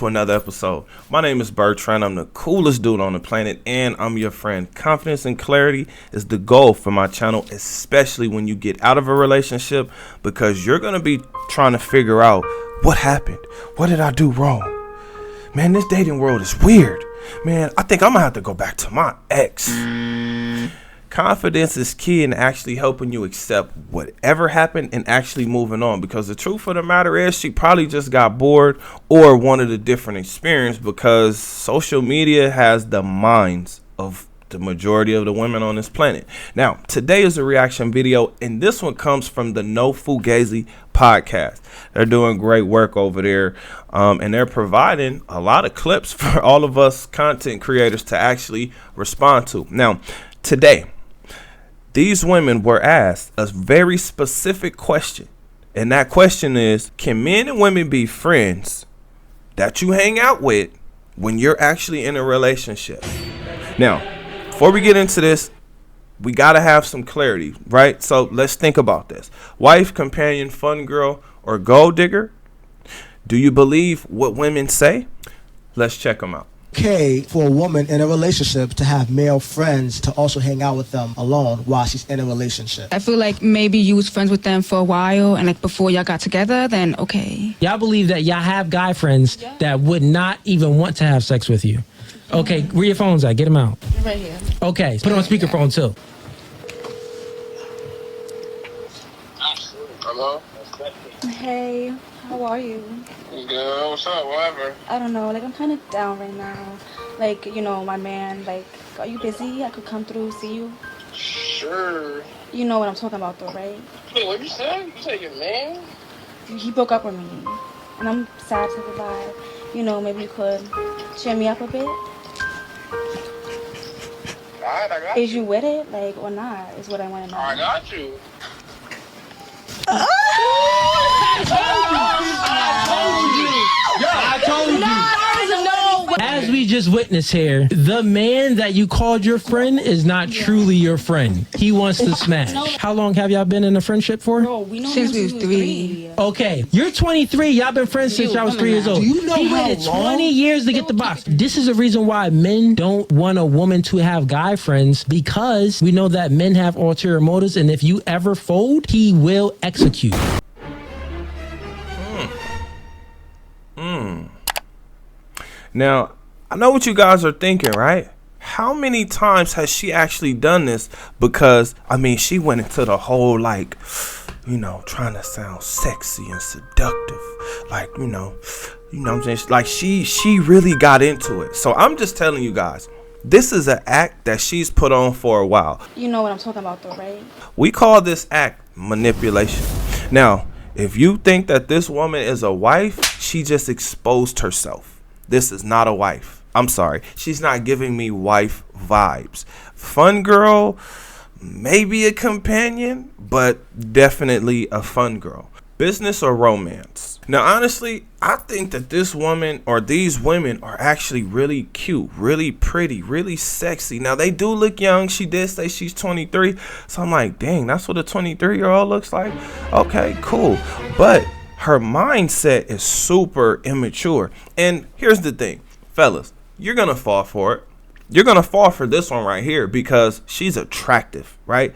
to another episode. My name is Bertrand. I'm the coolest dude on the planet, and I'm your friend. Confidence and clarity is the goal for my channel, especially when you get out of a relationship, because you're going to be trying to figure out what happened. What did I do wrong? Man, this dating world is weird. Man, I think I'm going to have to go back to my ex. Confidence is key in actually helping you accept whatever happened and actually moving on, because the truth of the matter is she probably just got bored or wanted a different experience, because social media has the minds of the majority of the women on this planet. Now, today is a reaction video, and this one comes from the No Fugazi podcast. They're doing great work over there, and they're providing a lot of clips for all of us content creators to actually respond to. Now, today, these women were asked a very specific question, and that question is, can men and women be friends that you hang out with when you're actually in a relationship? Now, before we get into this, we got to have some clarity, right? So let's think about this. Wife, companion, fun girl, or gold digger? Do you believe what women say? Let's check them out. Okay for a woman in a relationship to have male friends to also hang out with them alone while she's in a relationship. I feel like maybe you was friends with them for a while, and like before y'all got together, then okay. Y'all believe that y'all have guy friends that would not even want to have sex with you. Okay, where your phones at? Get them out. Right here. Okay, put it on speakerphone too. Hello? Hey, how are you? Good. What's up? Whatever. I don't know, like I'm kind of down right now. Like, you know, my man, like, are you busy? I could come through, see you. Sure. You know what I'm talking about though, right? Wait, what you said? You said your man? He broke up with me, and I'm sad to goodbye. You know, maybe you could cheer me up a bit. Alright, I got Is you. you with it, like, or not, is what I want to know. I got you. As we just witnessed here, the man that you called your friend is not truly your friend. He wants to smash. How long have y'all been in a friendship for? Bro, we know Since him we was three. Okay, you're 23. Y'all been friends since y'all was 3 years old. Do you know He how waited long? 20 years to get the box. This is a reason why men don't want a woman to have guy friends, because we know that men have ulterior motives, and if you ever fold, he will execute. Now, I know what you guys are thinking, right? How many times has she actually done this? Because, I mean, she went into the whole, like, you know, trying to sound sexy and seductive. Like, you know what I'm saying? Like, she really got into it. So I'm just telling you guys, this is an act that she's put on for a while. You know what I'm talking about though, right? We call this act manipulation. Now, if you think that this woman is a wife, she just exposed herself. This is not a wife. I'm sorry. She's not giving me wife vibes. Fun girl, maybe a companion, but definitely a fun girl. Business or romance? Now, honestly, I think that this woman or these women are actually really cute, really pretty, really sexy. Now, they do look young. She did say she's 23. So I'm like, dang, that's what a 23-year-old looks like? Okay, cool. But her mindset is super immature. And here's the thing, fellas, you're going to fall for it. You're going to fall for this one right here because she's attractive, right?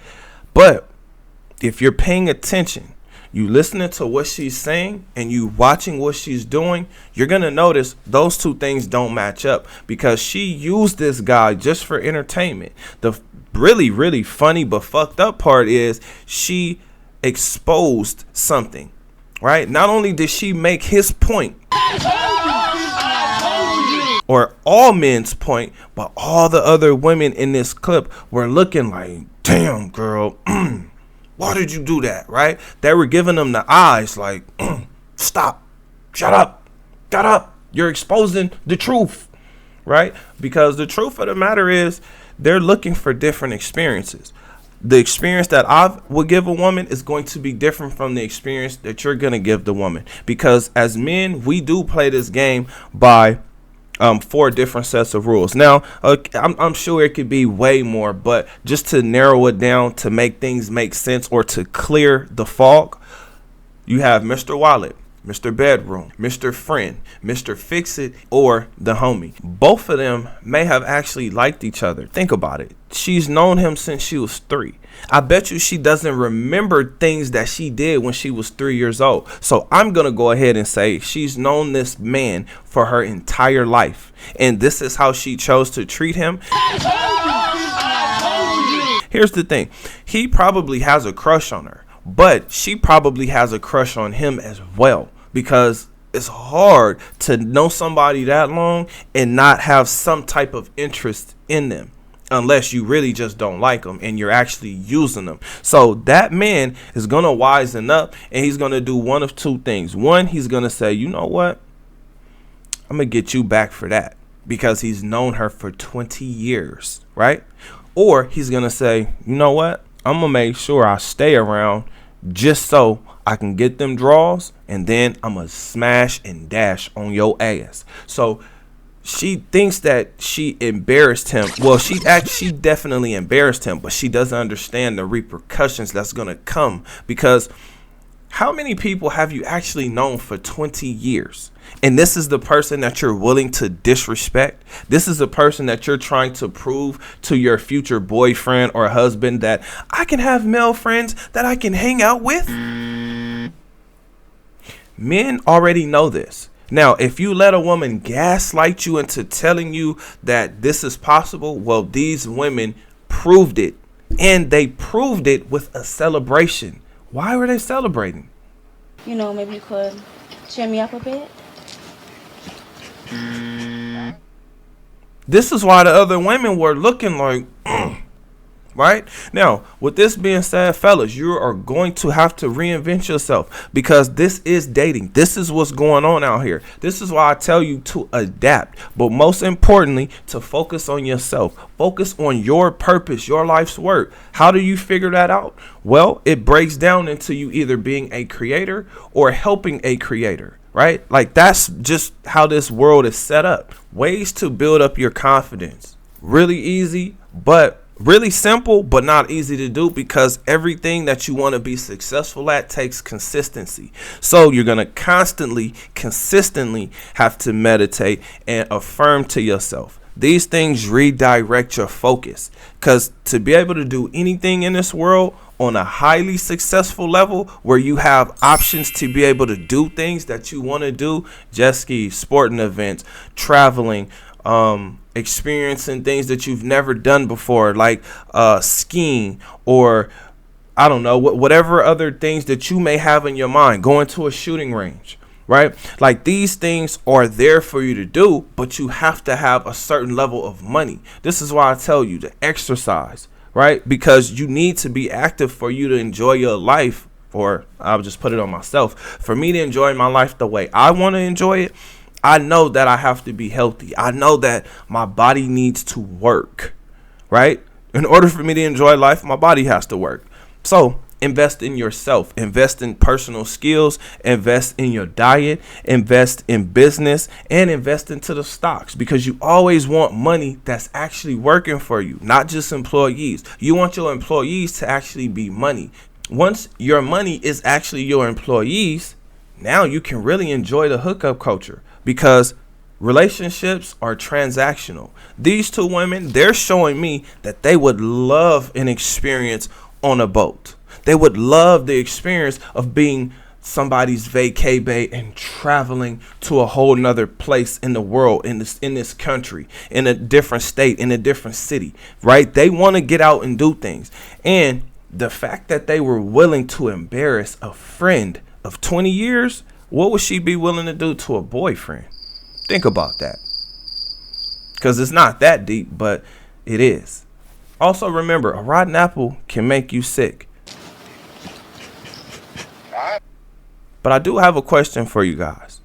But if you're paying attention, you listening to what she's saying and you watching what she's doing, you're going to notice those two things don't match up, because she used this guy just for entertainment. The really, really funny but fucked up part is she exposed something. Right? Not only did she make his point, or all men's point, but all the other women in this clip were looking like, damn, girl, why did you do that? Right? They were giving them the eyes like, stop, shut up, you're exposing the truth. Right? Because the truth of the matter is, they're looking for different experiences. The experience that I would give a woman is going to be different from the experience that you're going to give the woman. Because as men, we do play this game by 4 different sets of rules. Now, I'm sure it could be way more, but just to narrow it down to make things make sense or to clear the fog, you have Mr. Wallet. Mr. Bedroom, Mr. Friend, Mr. Fix It, or the homie. Both of them may have actually liked each other. Think about it. She's known him since she was 3. I bet you she doesn't remember things that she did when she was 3 years old. So I'm going to go ahead and say she's known this man for her entire life. And this is how she chose to treat him. Here's the thing. He probably has a crush on her, but she probably has a crush on him as well, because it's hard to know somebody that long and not have some type of interest in them, unless you really just don't like them and you're actually using them. So that man is going to wisen up, and he's going to do one of two things. One, he's going to say, you know what? I'm going to get you back for that, because he's known her for 20 years, right? Or he's going to say, you know what? I'm going to make sure I stay around just so I can get them draws, and then I'm going to smash and dash on your ass. So she thinks that she embarrassed him. Well, she definitely embarrassed him, but she doesn't understand the repercussions that's going to come, because how many people have you actually known for 20 years? And this is the person that you're willing to disrespect. This is the person that you're trying to prove to your future boyfriend or husband that I can have male friends that I can hang out with. Men already know this. Now, if you let a woman gaslight you into telling you that this is possible, well, these women proved it, and they proved it with a celebration. Why were they celebrating? You know, maybe you could cheer me up a bit. This is why the other women were looking like, right? Now, with this being said, fellas, you are going to have to reinvent yourself, because this is dating. This is what's going on out here. This is why I tell you to adapt, but most importantly, to focus on yourself. Focus on your purpose, your life's work. How do you figure that out? Well, it breaks down into you either being a creator or helping a creator. Right? Like, that's just how this world is set up. Ways to build up your confidence. Really easy, but really simple, but not easy to do, because everything that you want to be successful at takes consistency. So you're going to consistently have to meditate and affirm to yourself. These things redirect your focus, because to be able to do anything in this world on a highly successful level, where you have options to be able to do things that you want to do, jet ski, sporting events, traveling, experiencing things that you've never done before, like skiing, or I don't know, whatever other things that you may have in your mind, going to a shooting range. Right? Like, these things are there for you to do, but you have to have a certain level of money. This is why I tell you to exercise, right? Because you need to be active for you to enjoy your life, or I'll just put it on myself. For me to enjoy my life the way I want to enjoy it, I know that I have to be healthy. I know that my body needs to work, right? In order for me to enjoy life, my body has to work. So invest in yourself, invest in personal skills, invest in your diet, invest in business, and invest into the stocks, because you always want money that's actually working for you, not just employees. You want your employees to actually be money. Once your money is actually your employees, now you can really enjoy the hookup culture, because relationships are transactional. These two women, they're showing me that they would love an experience on a boat. They would love the experience of being somebody's vacay bae and traveling to a whole nother place in the world, in this country, in a different state, in a different city, right? They want to get out and do things. And the fact that they were willing to embarrass a friend of 20 years, what would she be willing to do to a boyfriend? Think about that. Because it's not that deep, but it is. Also, remember, a rotten apple can make you sick. But I do have a question for you guys.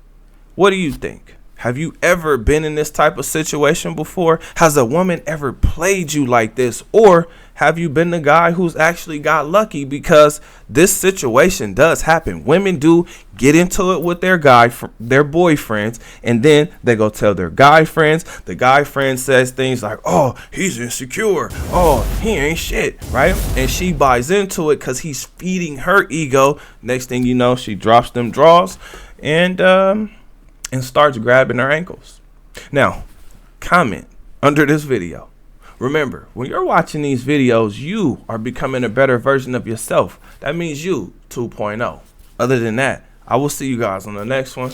What do you think? Have you ever been in this type of situation before? Has a woman ever played you like this? Or have you been the guy who's actually got lucky? Because this situation does happen. Women do get into it with their boyfriends, and then they go tell their guy friends. The guy friend says things like, oh, he's insecure. Oh, he ain't shit, right? And she buys into it because he's feeding her ego. Next thing you know, she drops them drawers and starts grabbing her ankles. Now, comment under this video. Remember, when you're watching these videos, you are becoming a better version of yourself. That means you 2.0. Other than that, I will see you guys on the next one.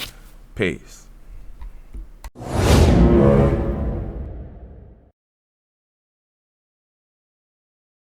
Peace.